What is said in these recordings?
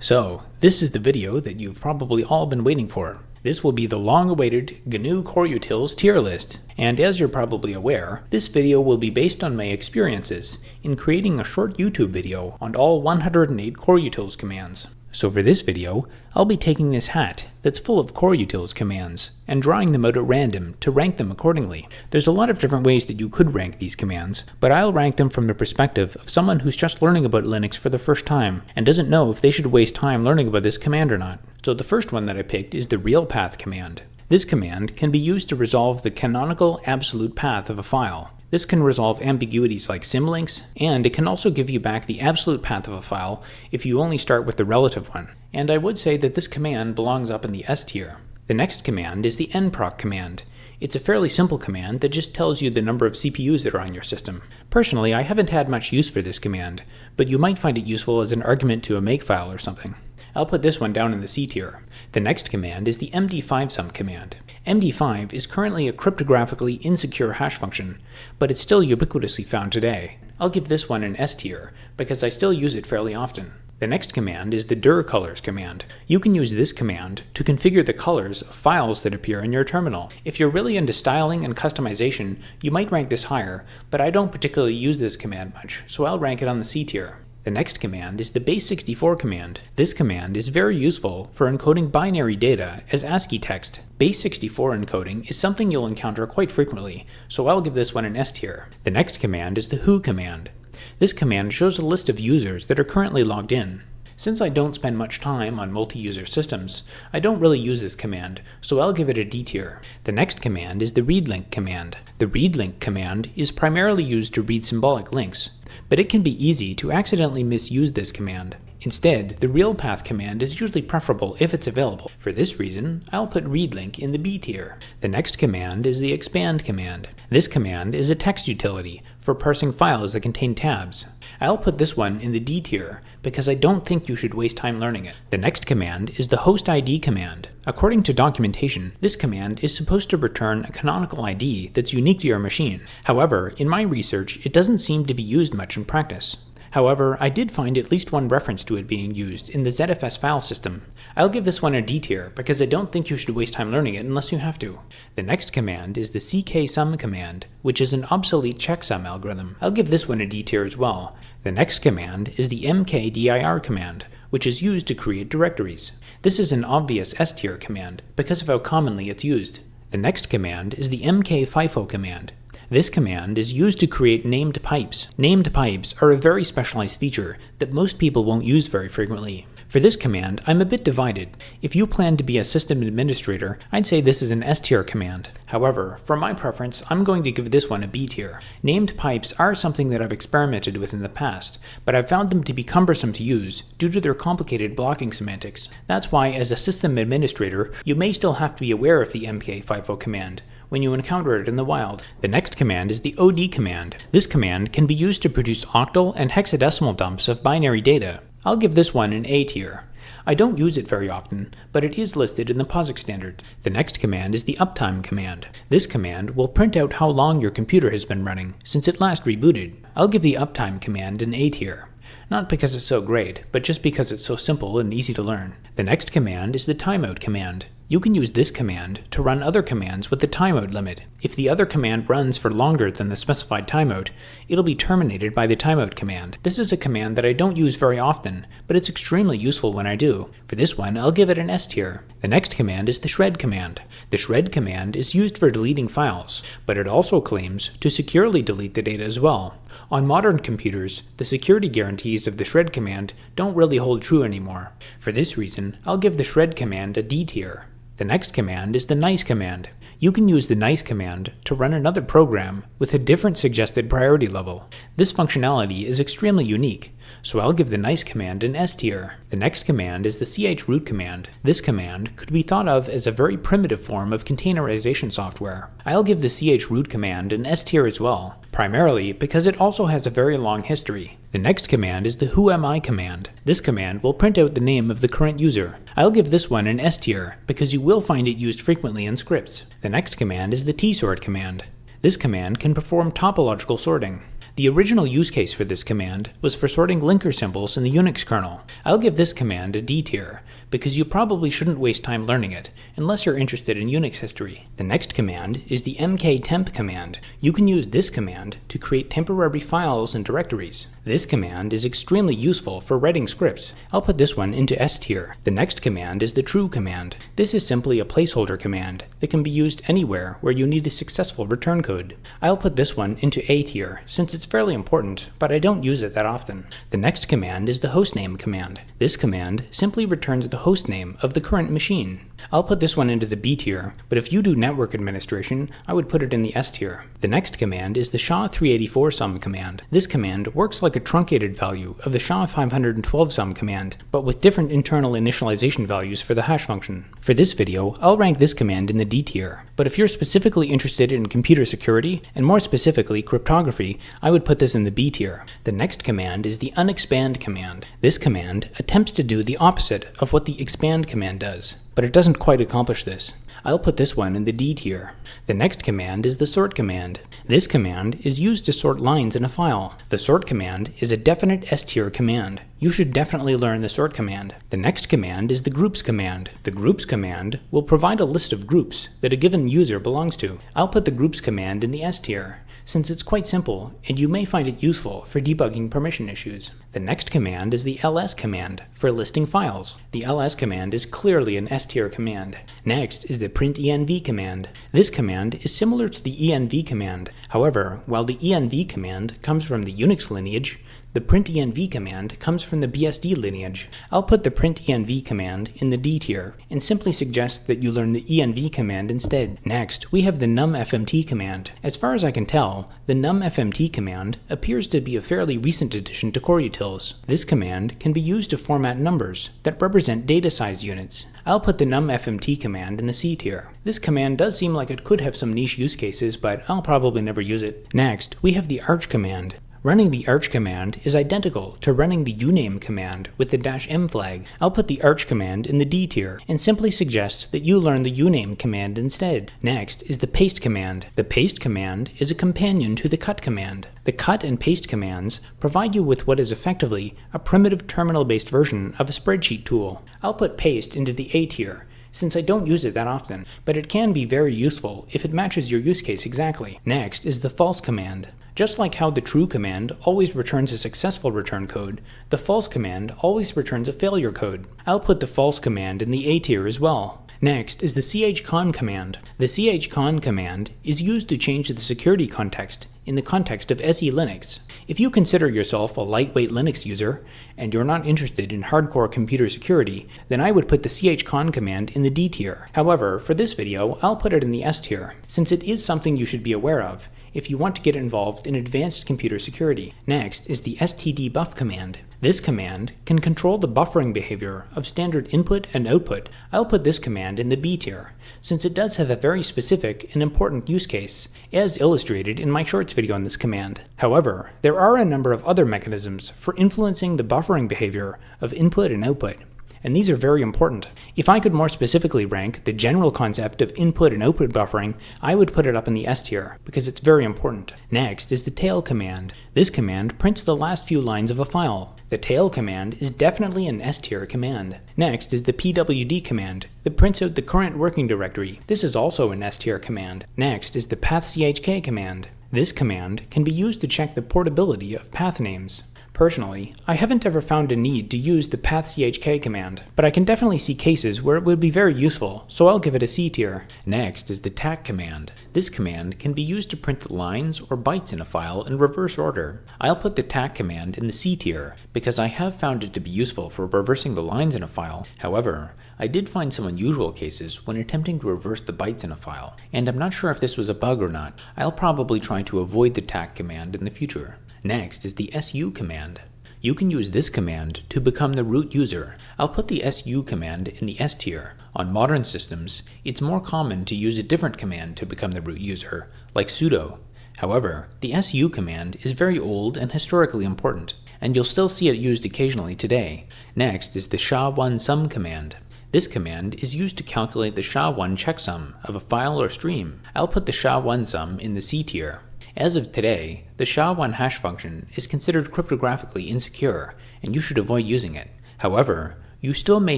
So, this is the video that you've probably all been waiting for. This will be the long-awaited GNU Coreutils tier list, and as you're probably aware, this video will be based on my experiences in creating a short YouTube video on all 108 Coreutils commands. So for this video, I'll be taking this hat that's full of Coreutils commands and drawing them out at random to rank them accordingly. There's a lot of different ways that you could rank these commands, but I'll rank them from the perspective of someone who's just learning about Linux for the first time and doesn't know if they should waste time learning about this command or not. So the first one that I picked is the real path command. This command can be used to resolve the canonical absolute path of a file. This can resolve ambiguities like symlinks, and it can also give you back the absolute path of a file if you only start with the relative one. And I would say that this command belongs up in the S tier. The next command is the nproc command. It's a fairly simple command that just tells you the number of CPUs that are on your system. Personally, I haven't had much use for this command, but you might find it useful as an argument to a makefile or something. I'll put this one down in the C tier. The next command is the md5sum command. MD5 is currently a cryptographically insecure hash function, but it's still ubiquitously found today. I'll give this one an S tier, because I still use it fairly often. The next command is the dir colors command. You can use this command to configure the colors of files that appear in your terminal. If you're really into styling and customization, you might rank this higher, but I don't particularly use this command much, so I'll rank it on the C tier. The next command is the base64 command. This command is very useful for encoding binary data as ASCII text. Base64 encoding is something you'll encounter quite frequently, so I'll give this one an S tier. The next command is the who command. This command shows a list of users that are currently logged in. Since I don't spend much time on multi-user systems, I don't really use this command, so I'll give it a D tier. The next command is the readlink command. The readlink command is primarily used to read symbolic links, but it can be easy to accidentally misuse this command. Instead, the real path command is usually preferable if it's available. For this reason, I'll put readlink in the B tier. The next command is the expand command. This command is a text utility for parsing files that contain tabs. I'll put this one in the D tier because I don't think you should waste time learning it. The next command is the host ID command. According to documentation, this command is supposed to return a canonical ID that's unique to your machine. However, in my research, it doesn't seem to be used much in practice. However, I did find at least one reference to it being used in the ZFS file system. I'll give this one a D tier because I don't think you should waste time learning it unless you have to. The next command is the CKSum command, which is an obsolete checksum algorithm. I'll give this one a D tier as well. The next command is the mkdir command, which is used to create directories. This is an obvious S tier command because of how commonly it's used. The next command is the mkfifo command. This command is used to create named pipes. Named pipes are a very specialized feature that most people won't use very frequently. For this command, I'm a bit divided. If you plan to be a system administrator, I'd say this is an S tier command. However, for my preference, I'm going to give this one a B tier. Named pipes are something that I've experimented with in the past, but I've found them to be cumbersome to use due to their complicated blocking semantics. That's why, as a system administrator, you may still have to be aware of the mkfifo command when you encounter it in the wild. The next command is the OD command. This command can be used to produce octal and hexadecimal dumps of binary data. I'll give this one an A tier. I don't use it very often, but it is listed in the POSIX standard. The next command is the uptime command. This command will print out how long your computer has been running since it last rebooted. I'll give the uptime command an A tier. Not because it's so great, but just because it's so simple and easy to learn. The next command is the timeout command. You can use this command to run other commands with the timeout limit. If the other command runs for longer than the specified timeout, it'll be terminated by the timeout command. This is a command that I don't use very often, but it's extremely useful when I do. For this one, I'll give it an S tier. The next command is the shred command. The shred command is used for deleting files, but it also claims to securely delete the data as well. On modern computers, the security guarantees of the shred command don't really hold true anymore. For this reason, I'll give the shred command a D tier. The next command is the nice command. You can use the nice command to run another program with a different suggested priority level. This functionality is extremely unique, so I'll give the nice command an S tier. The next command is the chroot command. This command could be thought of as a very primitive form of containerization software. I'll give the chroot command an S tier as well, primarily because it also has a very long history. The next command is the whoami command. This command will print out the name of the current user. I'll give this one an S tier because you will find it used frequently in scripts. The next command is the tsort command. This command can perform topological sorting. The original use case for this command was for sorting linker symbols in the Unix kernel. I'll give this command a D tier, because you probably shouldn't waste time learning it, unless you're interested in Unix history. The next command is the mktemp command. You can use this command to create temporary files and directories. This command is extremely useful for writing scripts. I'll put this one into S tier. The next command is the true command. This is simply a placeholder command that can be used anywhere where you need a successful return code. I'll put this one into A tier, since it's fairly important, but I don't use it that often. The next command is the hostname command. This command simply returns the hostname of the current machine. I'll put this one into the B tier, but if you do network administration, I would put it in the S tier. The next command is the SHA-384 sum command. This command works like a truncated value of the SHA-512 sum command, but with different internal initialization values for the hash function. For this video, I'll rank this command in the D tier, but if you're specifically interested in computer security, and more specifically cryptography, I would put this in the B tier. The next command is the unexpand command. This command attempts to do the opposite of what the expand command does, but it doesn't quite accomplish this. I'll put this one in the D tier. The next command is the sort command. This command is used to sort lines in a file. The sort command is a definite S tier command. You should definitely learn the sort command. The next command is the groups command. The groups command will provide a list of groups that a given user belongs to. I'll put the groups command in the S tier, since it's quite simple, and you may find it useful for debugging permission issues. The next command is the ls command for listing files. The ls command is clearly an S tier command. Next is the printenv command. This command is similar to the env command. However, while the env command comes from the Unix lineage, the printenv command comes from the BSD lineage. I'll put the printenv command in the D tier, and simply suggest that you learn the env command instead. Next, we have the numfmt command. As far as I can tell, the numfmt command appears to be a fairly recent addition to Coreutils. This command can be used to format numbers that represent data size units. I'll put the numfmt command in the C tier. This command does seem like it could have some niche use cases, but I'll probably never use it. Next, we have the arch command. Running the arch command is identical to running the uname command with the -m flag. I'll put the arch command in the D tier and simply suggest that you learn the uname command instead. Next is the paste command. The paste command is a companion to the cut command. The cut and paste commands provide you with what is effectively a primitive terminal-based version of a spreadsheet tool. I'll put paste into the A tier, since I don't use it that often, but it can be very useful if it matches your use case exactly. Next is the false command. Just like how the true command always returns a successful return code, the false command always returns a failure code. I'll put the false command in the A tier as well. Next is the chcon command. The chcon command is used to change the security context in the context of SE Linux. If you consider yourself a lightweight Linux user, and you're not interested in hardcore computer security, then I would put the chcon command in the D tier. However, for this video, I'll put it in the S tier, since it is something you should be aware of if you want to get involved in advanced computer security. Next is the stdbuff command. This command can control the buffering behavior of standard input and output. I'll put this command in the B tier, since it does have a very specific and important use case, as illustrated in my shorts video on this command. However, there are a number of other mechanisms for influencing the buffering behavior of input and output, and these are very important. If I could more specifically rank the general concept of input and output buffering, I would put it up in the S tier, because it's very important. Next is the tail command. This command prints the last few lines of a file. The tail command is definitely an S tier command. Next is the pwd command that prints out the current working directory. This is also an S tier command. Next is the pathchk command. This command can be used to check the portability of path names. Personally, I haven't ever found a need to use the pathchk command, but I can definitely see cases where it would be very useful, so I'll give it a C tier. Next is the tac command. This command can be used to print lines or bytes in a file in reverse order. I'll put the tac command in the C tier, because I have found it to be useful for reversing the lines in a file. However, I did find some unusual cases when attempting to reverse the bytes in a file, and I'm not sure if this was a bug or not. I'll probably try to avoid the tac command in the future. Next is the su command. You can use this command to become the root user. I'll put the su command in the S tier. On modern systems, it's more common to use a different command to become the root user, like sudo. However, the su command is very old and historically important, and you'll still see it used occasionally today. Next is the SHA-1sum command. This command is used to calculate the SHA-1 checksum of a file or stream. I'll put the SHA-1sum in the C tier. As of today, the SHA-1 hash function is considered cryptographically insecure, and you should avoid using it. However, you still may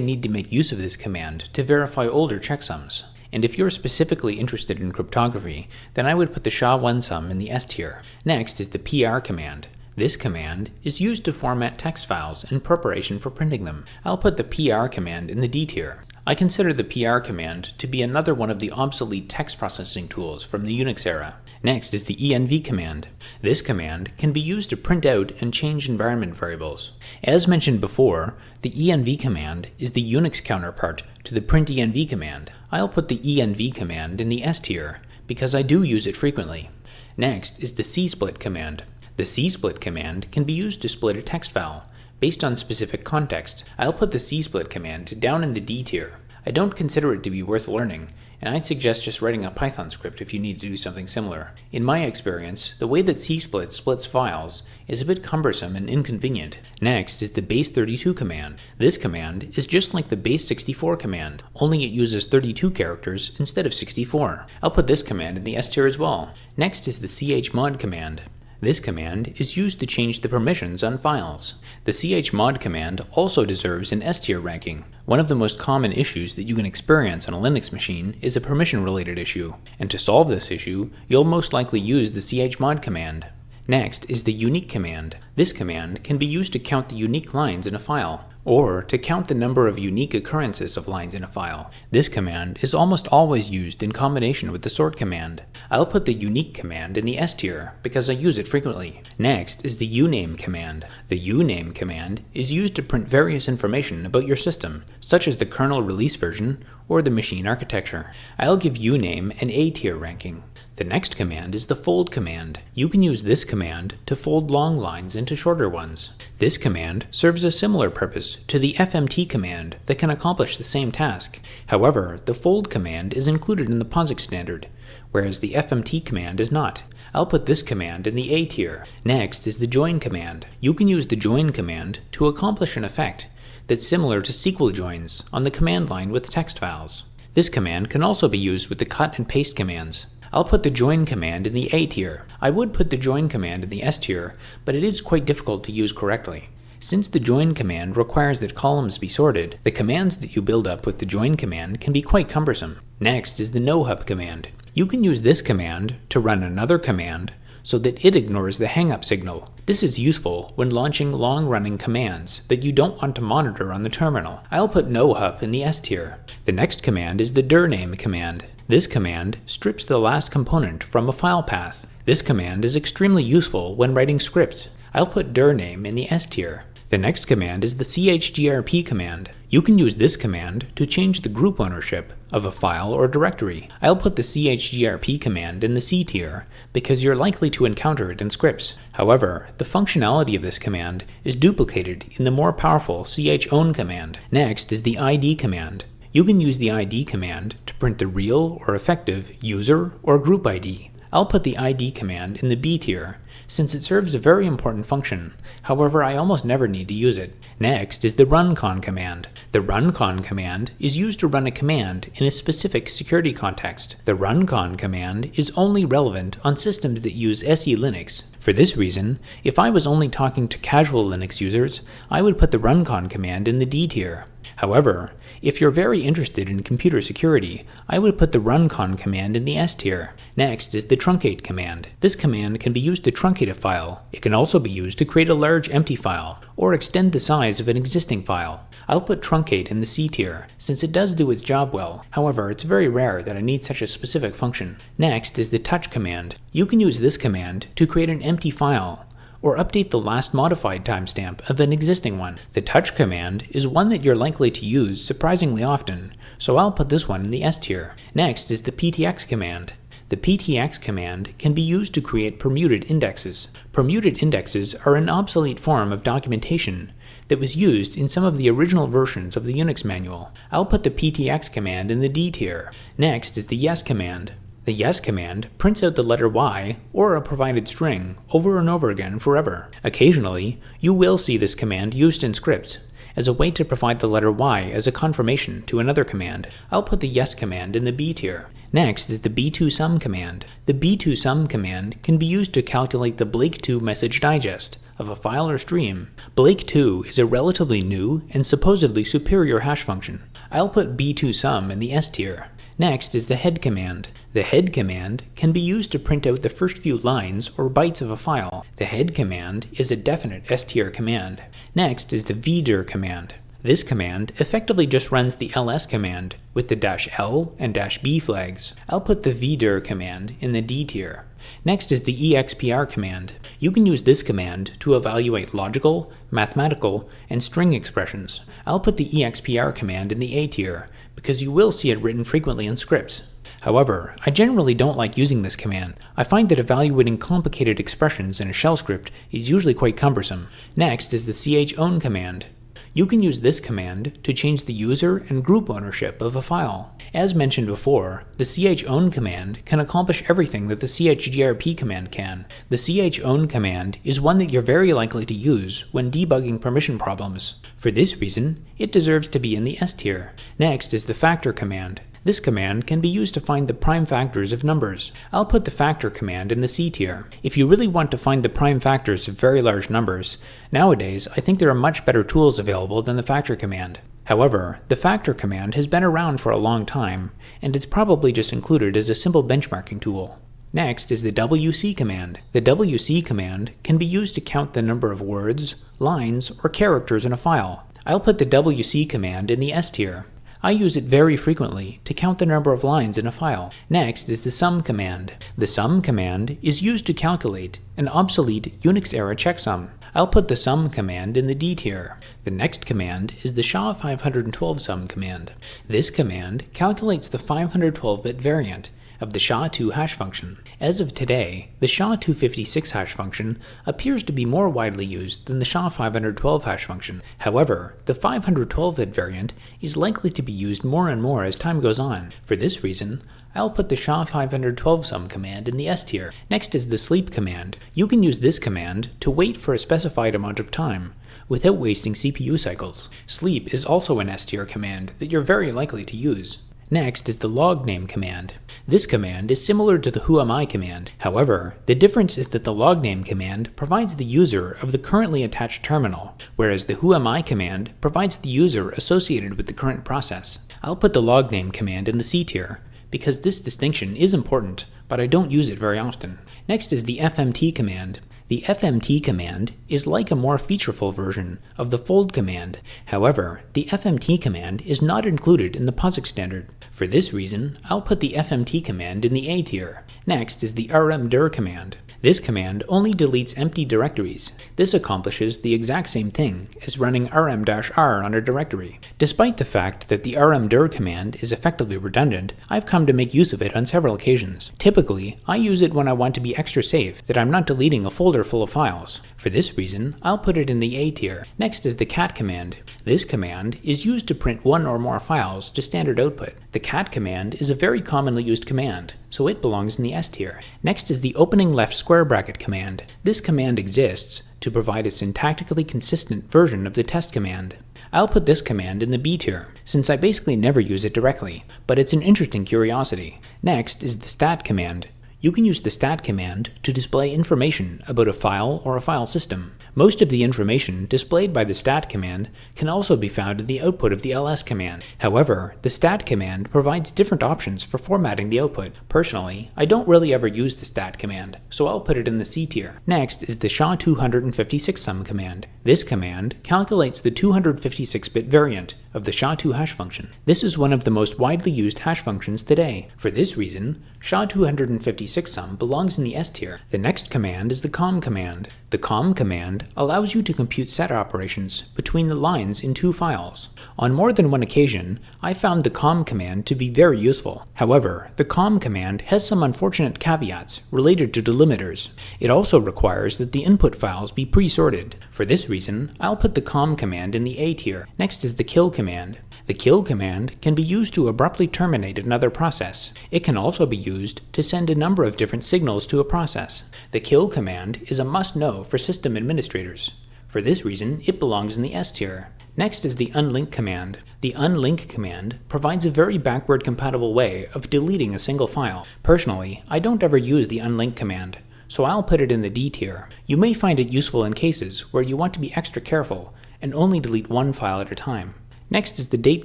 need to make use of this command to verify older checksums. And if you're specifically interested in cryptography, then I would put the SHA-1 sum in the S tier. Next is the PR command. This command is used to format text files in preparation for printing them. I'll put the PR command in the D tier. I consider the PR command to be another one of the obsolete text processing tools from the Unix era. Next is the env command. This command can be used to print out and change environment variables. As mentioned before, the env command is the Unix counterpart to the printenv command. I'll put the env command in the S tier because I do use it frequently. Next is the csplit command. The csplit command can be used to split a text file based on specific context. I'll put the csplit command down in the D tier. I don't consider it to be worth learning, and I'd suggest just writing a Python script if you need to do something similar. In my experience, the way that csplit splits files is a bit cumbersome and inconvenient. Next is the base32 command. This command is just like the base64 command, only it uses 32 characters instead of 64. I'll put this command in the S tier as well. Next is the chmod command. This command is used to change the permissions on files. The chmod command also deserves an S tier ranking. One of the most common issues that you can experience on a Linux machine is a permission-related issue, and to solve this issue, you'll most likely use the chmod command. Next is the unique command. This command can be used to count the unique lines in a file, or to count the number of unique occurrences of lines in a file. This command is almost always used in combination with the sort command. I'll put the unique command in the S tier because I use it frequently. Next is the uname command. The uname command is used to print various information about your system, such as the kernel release version or the machine architecture. I'll give uname an A tier ranking. The next command is the fold command. You can use this command to fold long lines into shorter ones. This command serves a similar purpose to the fmt command that can accomplish the same task. However, the fold command is included in the POSIX standard, whereas the fmt command is not. I'll put this command in the A tier. Next is the join command. You can use the join command to accomplish an effect that's similar to SQL joins on the command line with text files. This command can also be used with the cut and paste commands. I'll put the join command in the A tier. I would put the join command in the S tier, but it is quite difficult to use correctly. Since the join command requires that columns be sorted, the commands that you build up with the join command can be quite cumbersome. Next is the nohub command. You can use this command to run another command so that it ignores the hangup signal. This is useful when launching long-running commands that you don't want to monitor on the terminal. I'll put nohup in the S tier. The next command is the dirname command. This command strips the last component from a file path. This command is extremely useful when writing scripts. I'll put dirname in the S tier. The next command is the chgrp command. You can use this command to change the group ownership of a file or directory. I'll put the chgrp command in the C tier because you're likely to encounter it in scripts. However, the functionality of this command is duplicated in the more powerful chown command. Next is the id command. You can use the id command to print the real or effective user or group ID. I'll put the id command in the B tier since it serves a very important function. However, I almost never need to use it. Next is the runcon command. The runcon command is used to run a command in a specific security context. The runcon command is only relevant on systems that use SE Linux. For this reason, if I was only talking to casual Linux users, I would put the runcon command in the D tier. However, if you're very interested in computer security, I would put the runcon command in the S tier. Next is the truncate command. This command can be used to truncate a file. It can also be used to create a large empty file, or extend the size of an existing file. I'll put truncate in the C tier, since it does do its job well. However, it's very rare that I need such a specific function. Next is the touch command. You can use this command to create an empty file, or update the last modified timestamp of an existing one. The touch command is one that you're likely to use surprisingly often, so I'll put this one in the S tier. Next is the ptx command. The ptx command can be used to create permuted indexes. Permuted indexes are an obsolete form of documentation that was used in some of the original versions of the Unix manual. I'll put the ptx command in the D tier. Next is the yes command. The yes command prints out the letter Y or a provided string over and over again forever. Occasionally, you will see this command used in scripts, as a way to provide the letter Y as a confirmation to another command. I'll put the yes command in the B tier. Next is the B2sum command. The B2sum command can be used to calculate the Blake2 message digest of a file or stream. Blake2 is a relatively new and supposedly superior hash function. I'll put B2sum in the S tier. Next is the head command. The head command can be used to print out the first few lines or bytes of a file. The head command is a definite S tier command. Next is the vdir command. This command effectively just runs the ls command with the -l and -b flags. I'll put the vdir command in the D tier. Next is the expr command. You can use this command to evaluate logical, mathematical, and string expressions. I'll put the expr command in the A tier because you will see it written frequently in scripts. However, I generally don't like using this command. I find that evaluating complicated expressions in a shell script is usually quite cumbersome. Next is the chown command. You can use this command to change the user and group ownership of a file. As mentioned before, the chown command can accomplish everything that the chgrp command can. The chown command is one that you're very likely to use when debugging permission problems. For this reason, it deserves to be in the S tier. Next is the factor command. This command can be used to find the prime factors of numbers. I'll put the factor command in the C tier. If you really want to find the prime factors of very large numbers, nowadays I think there are much better tools available than the factor command. However, the factor command has been around for a long time, and it's probably just included as a simple benchmarking tool. Next is the wc command. The wc command can be used to count the number of words, lines, or characters in a file. I'll put the wc command in the S tier. I use it very frequently to count the number of lines in a file. Next is the sum command. The sum command is used to calculate an obsolete Unix-era checksum. I'll put the sum command in the D tier. The next command is the SHA-512 sum command. This command calculates the 512-bit variant of the SHA-2 hash function. As of today, the SHA-256 hash function appears to be more widely used than the SHA-512 hash function. However, the 512-bit variant is likely to be used more and more as time goes on. For this reason, I'll put the SHA-512 sum command in the S tier. Next is the sleep command. You can use this command to wait for a specified amount of time without wasting CPU cycles. Sleep is also an S tier command that you're very likely to use. Next is the logname command. This command is similar to the whoami command. However, the difference is that the logname command provides the user of the currently attached terminal, whereas the whoami command provides the user associated with the current process. I'll put the logname command in the C tier, because this distinction is important, but I don't use it very often. Next is the fmt command. The fmt command is like a more featureful version of the fold command. However, the fmt command is not included in the POSIX standard. For this reason, I'll put the fmt command in the A tier. Next is the rmdir command. This command only deletes empty directories. This accomplishes the exact same thing as running rm-r on a directory. Despite the fact that the rmdir command is effectively redundant, I've come to make use of it on several occasions. Typically, I use it when I want to be extra safe that I'm not deleting a folder full of files. For this reason, I'll put it in the A tier. Next is the cat command. This command is used to print one or more files to standard output. The cat command is a very commonly used command, so it belongs in the S tier. Next is the opening left square bracket command. This command exists to provide a syntactically consistent version of the test command. I'll put this command in the B tier, since I basically never use it directly, but it's an interesting curiosity. Next is the stat command. You can use the stat command to display information about a file or a file system. Most of the information displayed by the stat command can also be found in the output of the ls command. However, the stat command provides different options for formatting the output. Personally, I don't really ever use the stat command, so I'll put it in the C tier. Next is the SHA-256 sum command. This command calculates the 256-bit variant of the SHA-2 hash function. This is one of the most widely used hash functions today. For this reason, SHA-256 sum belongs in the S tier. The next command is the com command. The com command allows you to compute set operations between the lines in two files. On more than one occasion, I found the com command to be very useful. However, the com command has some unfortunate caveats related to delimiters. It also requires that the input files be pre-sorted. For this reason, I'll put the com command in the A tier. Next is the kill command. The kill command can be used to abruptly terminate another process. It can also be used to send a number of different signals to a process. The kill command is a must-know for system administrators. For this reason, it belongs in the S tier. Next is the unlink command. The unlink command provides a very backward compatible way of deleting a single file. Personally, I don't ever use the unlink command, so I'll put it in the D tier. You may find it useful in cases where you want to be extra careful and only delete one file at a time. Next is the date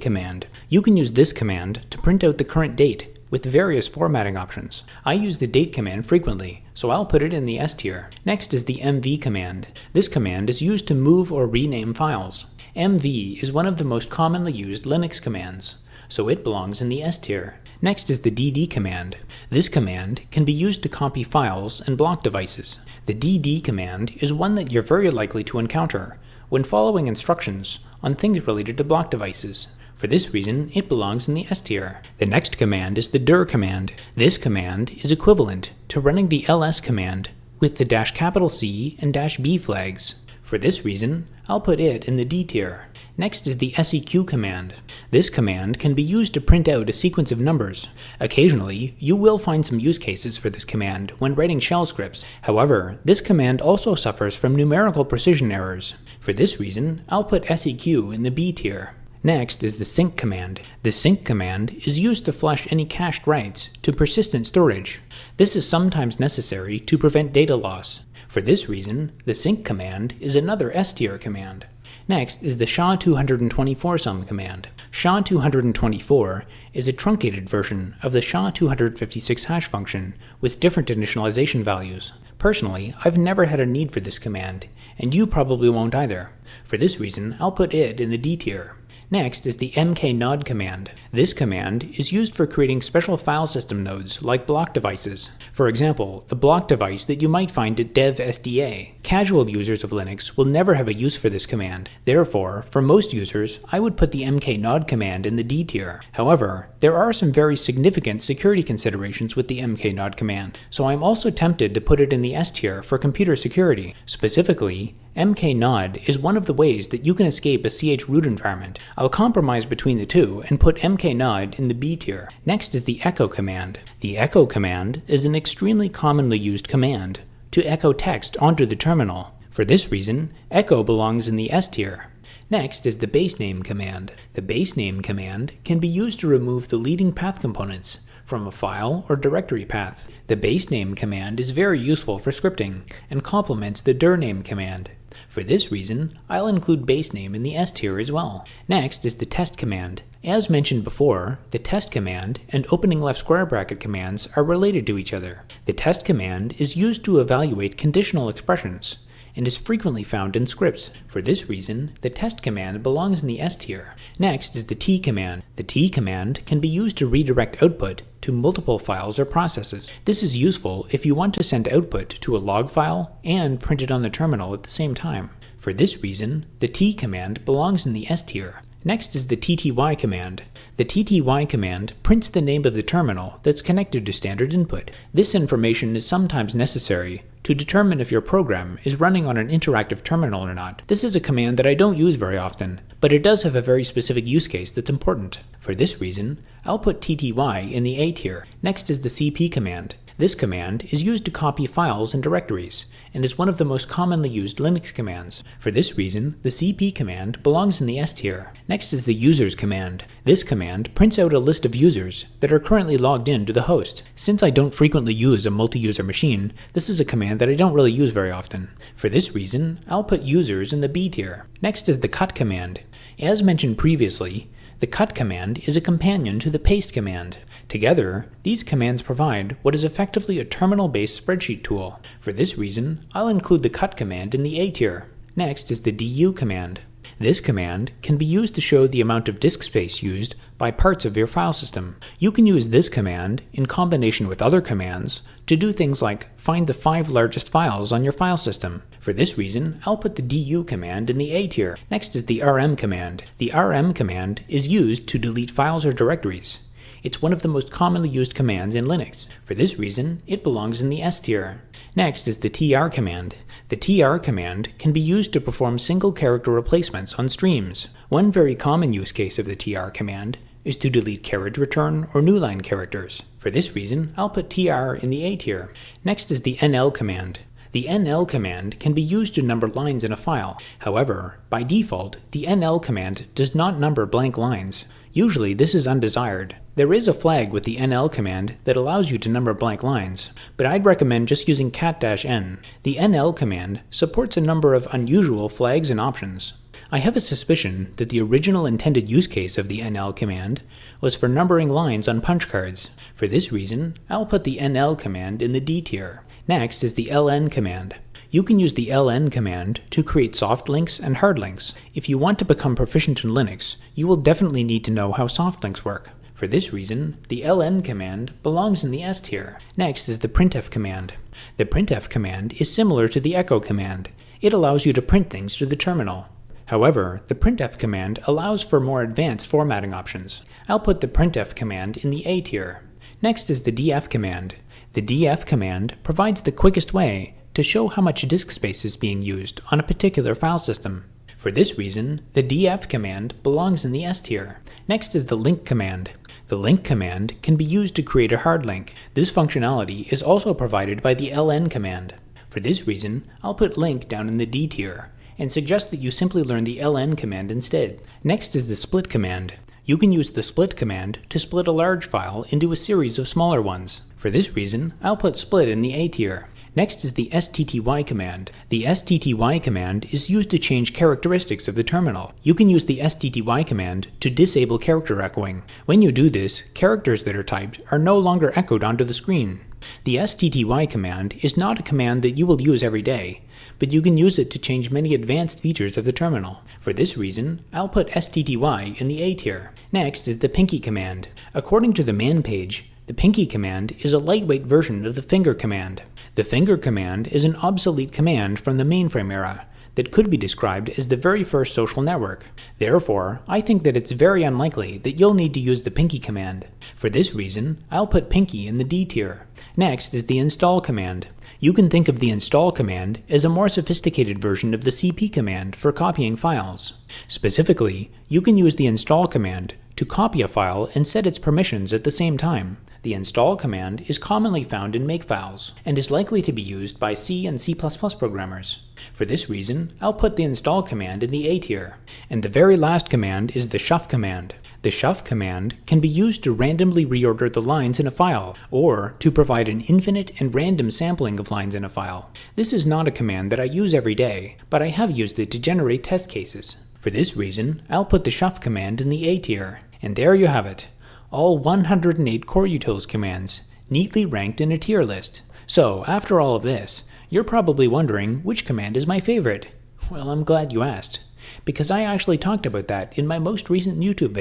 command. You can use this command to print out the current date with various formatting options. I use the date command frequently, so I'll put it in the S tier. Next is the mv command. This command is used to move or rename files. mv is one of the most commonly used Linux commands, so it belongs in the S tier. Next is the dd command. This command can be used to copy files and block devices. The dd command is one that you're very likely to encounter when following instructions on things related to block devices. For this reason, it belongs in the S tier. The next command is the dir command. This command is equivalent to running the ls command with the -C and -B flags. For this reason, I'll put it in the D tier. Next is the seq command. This command can be used to print out a sequence of numbers. Occasionally, you will find some use cases for this command when writing shell scripts. However, this command also suffers from numerical precision errors. For this reason, I'll put seq in the B tier. Next is the sync command. The sync command is used to flush any cached writes to persistent storage. This is sometimes necessary to prevent data loss. For this reason, the sync command is another S tier command. Next is the SHA-224 command. SHA-224 is a truncated version of the SHA-256 hash function with different initialization values. Personally, I've never had a need for this command, and you probably won't either. For this reason, I'll put it in the D tier. Next is the mknod command. This command is used for creating special file system nodes like block devices. For example, the block device that you might find at dev.sda. Casual users of Linux will never have a use for this command. Therefore, for most users, I would put the mknod command in the D tier. However, there are some very significant security considerations with the mknod command, so I'm also tempted to put it in the S tier for computer security. Specifically, mknod is one of the ways that you can escape a chroot environment. I'll compromise between the two and put mknod in the B tier. Next is the echo command. The echo command is an extremely commonly used command to echo text onto the terminal. For this reason, echo belongs in the S tier. Next is the basename command. The basename command can be used to remove the leading path components from a file or directory path. The basename command is very useful for scripting and complements the dirname command. For this reason, I'll include basename in the S tier as well. Next is the test command. As mentioned before, the test command and opening left square bracket commands are related to each other. The test command is used to evaluate conditional expressions and is frequently found in scripts. For this reason, the test command belongs in the S tier. Next is the T command. The T command can be used to redirect output to multiple files or processes. This is useful if you want to send output to a log file and print it on the terminal at the same time. For this reason, the T command belongs in the S tier. Next is the tty command. The tty command prints the name of the terminal that's connected to standard input. This information is sometimes necessary to determine if your program is running on an interactive terminal or not. This is a command that I don't use very often, but it does have a very specific use case that's important. For this reason, I'll put tty in the A tier. Next is the cp command. This command is used to copy files and directories, and is one of the most commonly used Linux commands. For this reason, the cp command belongs in the S tier. Next is the users command. This command prints out a list of users that are currently logged in to the host. Since I don't frequently use a multi-user machine, this is a command that I don't really use very often. For this reason, I'll put users in the B tier. Next is the cut command. As mentioned previously, the cut command is a companion to the paste command. Together, these commands provide what is effectively a terminal-based spreadsheet tool. For this reason, I'll include the cut command in the A tier. Next is the du command. This command can be used to show the amount of disk space used by parts of your file system. You can use this command in combination with other commands to do things like find the 5 largest files on your file system. For this reason, I'll put the du command in the A tier. Next is the rm command. The rm command is used to delete files or directories. It's one of the most commonly used commands in Linux. For this reason, it belongs in the S tier. Next is the tr command. The tr command can be used to perform single character replacements on streams. One very common use case of the tr command is to delete carriage return or new line characters. For this reason, I'll put tr in the A tier. Next is the nl command. The NL command can be used to number lines in a file. However, by default, the NL command does not number blank lines. Usually this is undesired. There is a flag with the NL command that allows you to number blank lines, but I'd recommend just using cat-n. The NL command supports a number of unusual flags and options. I have a suspicion that the original intended use case of the NL command was for numbering lines on punch cards. For this reason, I'll put the NL command in the D tier. Next is the LN command. You can use the LN command to create soft links and hard links. If you want to become proficient in Linux, you will definitely need to know how soft links work. For this reason, the LN command belongs in the S tier. Next is the printf command. The printf command is similar to the echo command. It allows you to print things to the terminal. However, the printf command allows for more advanced formatting options. I'll put the printf command in the A tier. Next is the df command. The df command provides the quickest way to show how much disk space is being used on a particular file system. For this reason, the df command belongs in the S tier. Next is the link command. The link command can be used to create a hard link. This functionality is also provided by the ln command. For this reason, I'll put link down in the D tier, and suggest that you simply learn the ln command instead. Next is the split command. You can use the split command to split a large file into a series of smaller ones. For this reason, I'll put split in the A tier. Next is the stty command. The stty command is used to change characteristics of the terminal. You can use the stty command to disable character echoing. When you do this, characters that are typed are no longer echoed onto the screen. The stty command is not a command that you will use every day, but you can use it to change many advanced features of the terminal. For this reason, I'll put stty in the A tier. Next is the pinky command. According to the man page, the pinky command is a lightweight version of the finger command. The finger command is an obsolete command from the mainframe era that could be described as the very first social network. Therefore, I think that it's very unlikely that you'll need to use the pinky command. For this reason, I'll put pinky in the D tier. Next is the install command. You can think of the install command as a more sophisticated version of the cp command for copying files. Specifically, you can use the install command to copy a file and set its permissions at the same time. The install command is commonly found in makefiles and is likely to be used by C and C++ programmers. For this reason, I'll put the install command in the A tier. And the very last command is the shuff command. The shuff command can be used to randomly reorder the lines in a file, or to provide an infinite and random sampling of lines in a file. This is not a command that I use every day, but I have used it to generate test cases. For this reason, I'll put the shuff command in the A tier. And there you have it. All 108 Coreutils commands, neatly ranked in a tier list. So, after all of this, you're probably wondering which command is my favorite. Well, I'm glad you asked, because I actually talked about that in my most recent YouTube video.